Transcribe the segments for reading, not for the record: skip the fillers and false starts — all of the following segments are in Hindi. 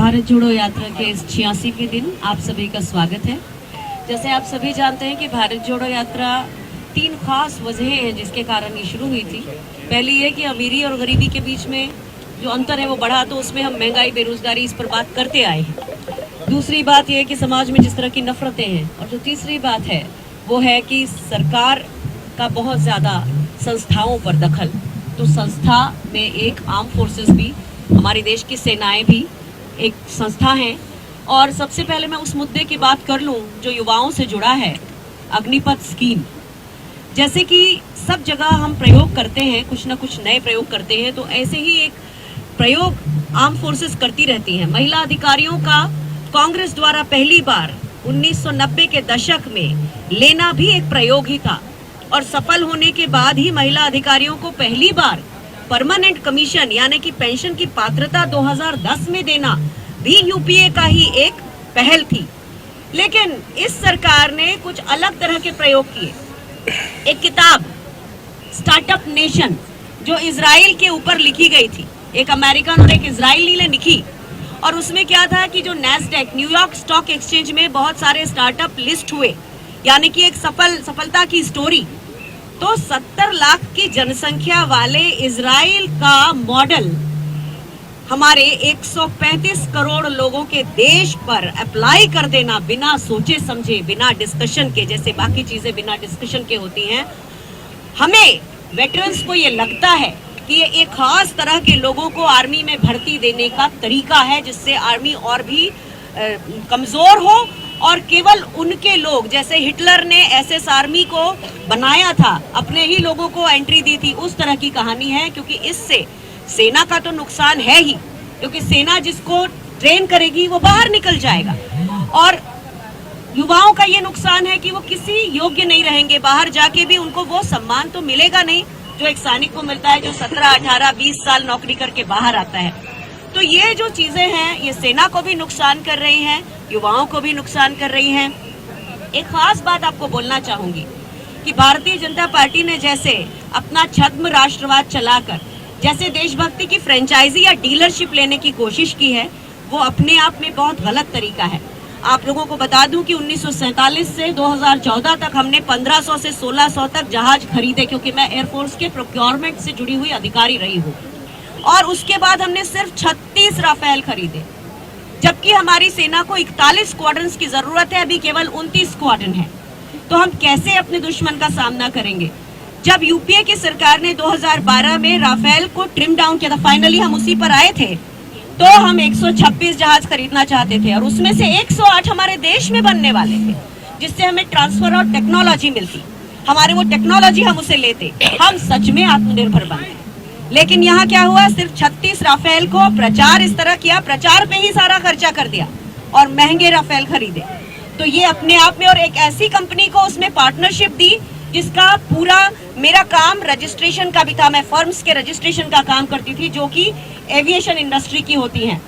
भारत जोड़ो यात्रा के इस 86वें दिन आप सभी का स्वागत है। जैसे आप सभी जानते हैं कि भारत जोड़ो यात्रा 3 खास वजहें हैं जिसके कारण ये शुरू हुई थी। पहली ये कि अमीरी और गरीबी के बीच में जो अंतर है वो बढ़ा, तो उसमें हम महंगाई, बेरोजगारी, इस पर बात करते आए हैं। दूसरी बात यह है कि समाज में जिस तरह की नफरतें हैं, और जो तीसरी बात है वो है कि सरकार का बहुत ज़्यादा संस्थाओं पर दखल। तो संस्था में एक आर्म फोर्सेस भी, हमारे देश की सेनाएं भी एक संस्था है। और सबसे पहले मैं उस मुद्दे की बात कर लूं जो युवाओं से जुड़ा है, अग्निपथ स्कीम। जैसे कि सब जगह हम प्रयोग करते हैं, कुछ ना कुछ नए प्रयोग करते हैं, तो ऐसे ही एक प्रयोग आर्म फोर्सेस करती रहती हैं। महिला अधिकारियों का कांग्रेस द्वारा पहली बार 1990 के दशक में लेना भी एक प्रयोग ही था, और सफल होने के बाद ही महिला अधिकारियों को पहली बार परमानेंट कमीशन यानी कि पेंशन की पात्रता 2010 में देना भी यूपीए का ही एक पहल थी। लेकिन इस सरकार ने कुछ अलग तरह के प्रयोग किए। एक किताब स्टार्टअप नेशन जो इजराइल के ऊपर लिखी गई थी, एक अमेरिकन और एक इजराइली ने लिखी, और उसमें क्या था कि जो नैस्डैक, न्यूयॉर्क स्टॉक एक्सचेंज में बहुत सारे स्टार्टअप लिस्ट हुए, यानी कि एक सफलता की स्टोरी। तो 70 लाख की जनसंख्या वाले इजराइल का मॉडल हमारे 135 करोड़ लोगों के देश पर अप्लाई कर देना बिना सोचे समझे, बिना डिस्कशन के, जैसे बाकी चीजें बिना डिस्कशन के होती हैं। हमें वेटरन्स को ये लगता है कि ये एक खास तरह के लोगों को आर्मी में भर्ती देने का तरीका है, जिससे आर्मी और भी कमजोर हो, और केवल उनके लोग, जैसे हिटलर ने एसएस आर्मी को बनाया था, अपने ही लोगों को एंट्री दी थी, उस तरह की कहानी है। क्योंकि इससे सेना का तो नुकसान है ही, क्योंकि सेना जिसको ट्रेन करेगी वो बाहर निकल जाएगा, और युवाओं का ये नुकसान है कि वो किसी योग्य नहीं रहेंगे। बाहर जाके भी उनको वो सम्मान तो मिलेगा नहीं जो एक सैनिक को मिलता है, जो 17, 18, 20 साल नौकरी करके बाहर आता है। तो ये जो चीजें हैं, ये सेना को भी नुकसान कर रही हैं, युवाओं को भी नुकसान कर रही हैं। एक खास बात आपको बोलना चाहूंगी कि भारतीय जनता पार्टी ने जैसे अपना छद्म राष्ट्रवाद चलाकर जैसे देशभक्ति की फ्रेंचाइजी या डीलरशिप लेने की कोशिश की है, वो अपने आप में बहुत गलत तरीका है। आप लोगों को बता दूं कि 1947 से 2014 तक हमने 1500 से 1600 तक जहाज खरीदे, क्योंकि मैं एयरफोर्स के प्रोक्योरमेंट से जुड़ी हुई अधिकारी रही हूँ। और उसके बाद हमने सिर्फ 36 राफेल खरीदे, जबकि हमारी सेना को 41 स्क्वाड्रन्स की जरूरत है, अभी केवल 29 स्क्वाड्रन है। तो हम कैसे अपने दुश्मन का सामना करेंगे? जब यूपीए की सरकार ने 2012 में राफेल को ट्रिम डाउन किया था, फाइनली हम उसी पर आए थे, तो हम 126 जहाज खरीदना चाहते थे, और उसमें से 108 हमारे देश में बनने वाले थे, जिससे हमें ट्रांसफर और टेक्नोलॉजी मिलती। हमारे वो टेक्नोलॉजी हम उसे लेते, हम सच में आत्मनिर्भर बनते। लेकिन यहाँ क्या हुआ, सिर्फ 36 राफेल को प्रचार इस तरह किया, प्रचार पे ही सारा खर्चा कर दिया और महंगे राफेल खरीदे। तो ये अपने आप में, और एक ऐसी कंपनी को उसमें पार्टनरशिप दी जिसका पूरा मेरा काम रजिस्ट्रेशन का भी था। मैं फर्म्स के रजिस्ट्रेशन का काम करती थी, जो कि एविएशन इंडस्ट्री की होती हैं,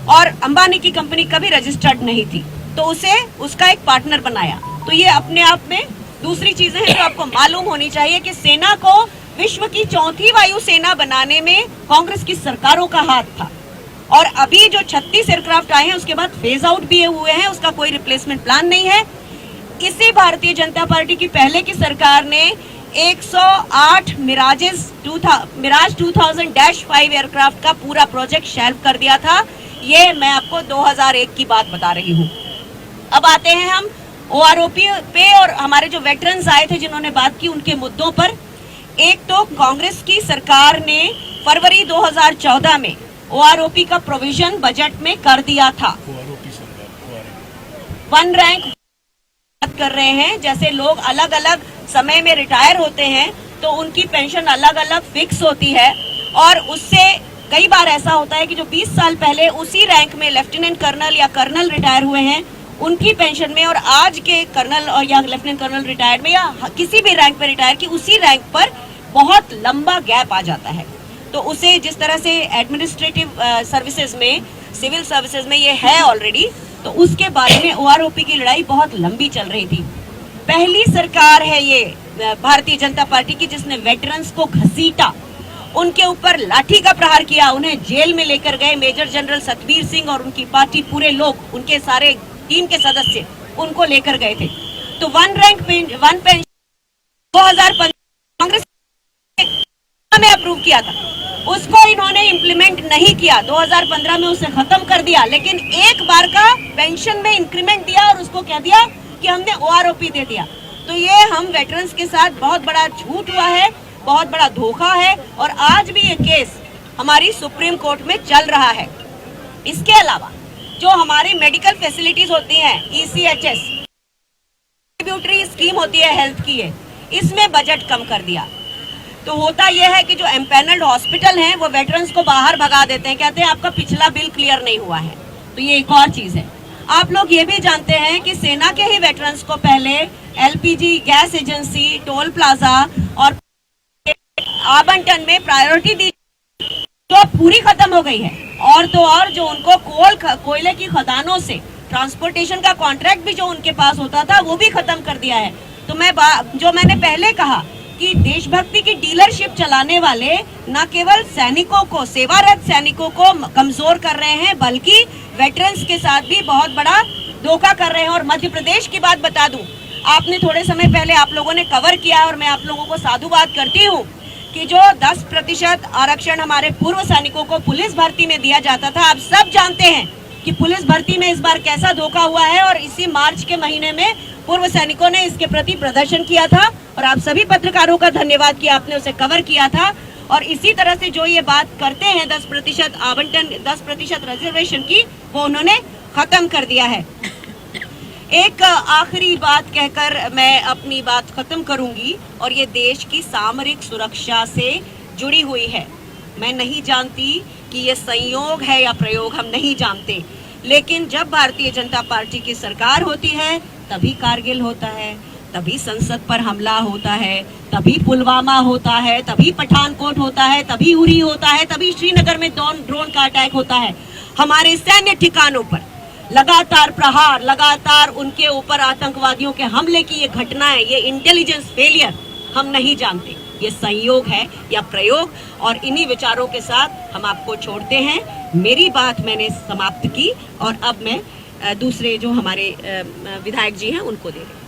और अंबानी की कंपनी कभी रजिस्टर्ड नहीं थी, तो उसे उसका एक पार्टनर बनाया। तो ये अपने आप में दूसरी चीजें हैं जो आपको मालूम होनी चाहिए कि सेना को विश्व की 4थी वायुसेना बनाने में कांग्रेस की सरकारों का हाथ था। और अभी जो 36 एयरक्राफ्ट आए हैं उसके बाद फेज आउट भी हुए हैं, उसका कोई रिप्लेसमेंट प्लान नहीं है। इसी भारतीय जनता पार्टी की पहले की सरकार ने 108 मिराज 2000-5 एयरक्राफ्ट का पूरा प्रोजेक्ट शेल्फ कर दिया था। ये मैं आपको 2001 की बात बता रही हूँ। अब आते हैं हम ओआरओपी पे, और हमारे जो वेटरन्स आए थे जिन्होंने बात की उनके मुद्दों पर। एक तो कांग्रेस की सरकार ने फरवरी 2014 में ओआरओपी का प्रोविजन बजट में कर दिया था। वन रैंक बात कर रहे हैं, जैसे लोग अलग अलग समय में रिटायर होते हैं तो उनकी पेंशन अलग अलग फिक्स होती है, और उससे कई बार ऐसा होता है कि जो 20 साल पहले उसी रैंक में लेफ्टिनेंट कर्नल या कर्नल रिटायर हुए हैं, उनकी पेंशन में और आज के कर्नल और या लेफ्टिनेंट कर्नल रिटायर्ड में या किसी भी रैंक पर रिटायर की उसी रैंक पर बहुत लंबा गैप आ जाता है। तो उसे जिस तरह से एडमिनिस्ट्रेटिव सर्विसेज में, सिविल सर्विसेज में ये है ऑलरेडी, तो उसके बारे में ओआरओपी की लड़ाई बहुत लंबी चल रही थी। पहली सरकार है ये भारतीय जनता पार्टी की जिसने वेटरन्स को घसीटा उनके ऊपर लाठी का प्रहार किया, उन्हें जेल में लेकर गए। मेजर जनरल सतबीर सिंह और उनकी पार्टी, पूरे लोग, उनके सारे टीम के सदस्य उनको लेकर गए थे। तो one rank one pension 2015 Congress ने अप्रूव किया था, उसको इन्होंने इम्प्लीमेंट नहीं किया। 2015 में उसे खत्म कर दिया, लेकिन एक बार का पेंशन में इंक्रीमेंट दिया और उसको कह दिया कि हमने OROP दे दिया। तो ये हम वेटरन्स के साथ बहुत बड़ा झूठ हुआ है, बहुत बड़ा धोखा है, और आज भी ये केस हमारी सुप्रीम कोर्ट में चल रहा है। इसके अलावा जो हमारी मेडिकल फैसिलिटीज होती हैं, ECHS कंट्रीब्यूटरी स्कीम होती है हेल्थ की, है इसमें बजट कम कर दिया। तो होता यह है कि जो एम्पैनल्ड हॉस्पिटल हैं वो वेटरन्स को बाहर भगा देते हैं, कहते हैं आपका पिछला बिल क्लियर नहीं हुआ है। तो ये एक और चीज है। आप लोग ये भी जानते हैं कि सेना के ही वेटरन्स को पहले LPG gas agency, toll plaza और आवंटन में प्रायोरिटी दी, तो पूरी खत्म हो गई है। और तो और जो उनको कोयले की खदानों से ट्रांसपोर्टेशन का कॉन्ट्रैक्ट भी जो उनके पास होता था वो भी खत्म कर दिया है। तो जो मैंने पहले कहा कि देशभक्ति की डीलरशिप चलाने वाले न केवल सैनिकों को, सेवारत सैनिकों को कमजोर कर रहे हैं, बल्कि वेटरन्स के साथ भी बहुत बड़ा धोखा कर रहे हैं। और मध्य प्रदेश की बात बता दूं, आपने थोड़े समय पहले आप लोगों ने कवर किया और मैं आप लोगों को साधुवाद करती हूँ कि जो 10% आरक्षण हमारे पूर्व सैनिकों को पुलिस भर्ती में दिया जाता था, आप सब जानते हैं कि पुलिस भर्ती में इस बार कैसा धोखा हुआ है। और इसी मार्च के महीने में पूर्व सैनिकों ने इसके प्रति प्रदर्शन किया था और आप सभी पत्रकारों का धन्यवाद कि आपने उसे कवर किया था। और इसी तरह से जो ये बात करते हैं 10% आवंटन, 10% रिजर्वेशन की, वो उन्होंने खत्म कर दिया है। एक आखिरी बात कहकर मैं अपनी बात खत्म करूंगी, और ये देश की सामरिक सुरक्षा से जुड़ी हुई है। मैं नहीं जानती कि ये संयोग है या प्रयोग, हम नहीं जानते, लेकिन जब भारतीय जनता पार्टी की सरकार होती है तभी कारगिल होता है, तभी संसद पर हमला होता है, तभी पुलवामा होता है, तभी पठानकोट होता है, तभी उरी होता है, तभी श्रीनगर में ड्रोन का अटैक होता है। हमारे सैन्य ठिकानों पर लगातार प्रहार, लगातार उनके ऊपर आतंकवादियों के हमले की ये घटनाएं, ये इंटेलिजेंस फेलियर हम नहीं जानते ये संयोग है या प्रयोग। और इन्हीं विचारों के साथ हम आपको छोड़ते हैं। मेरी बात मैंने समाप्त की और अब मैं दूसरे जो हमारे विधायक जी हैं उनको दे रही हूं।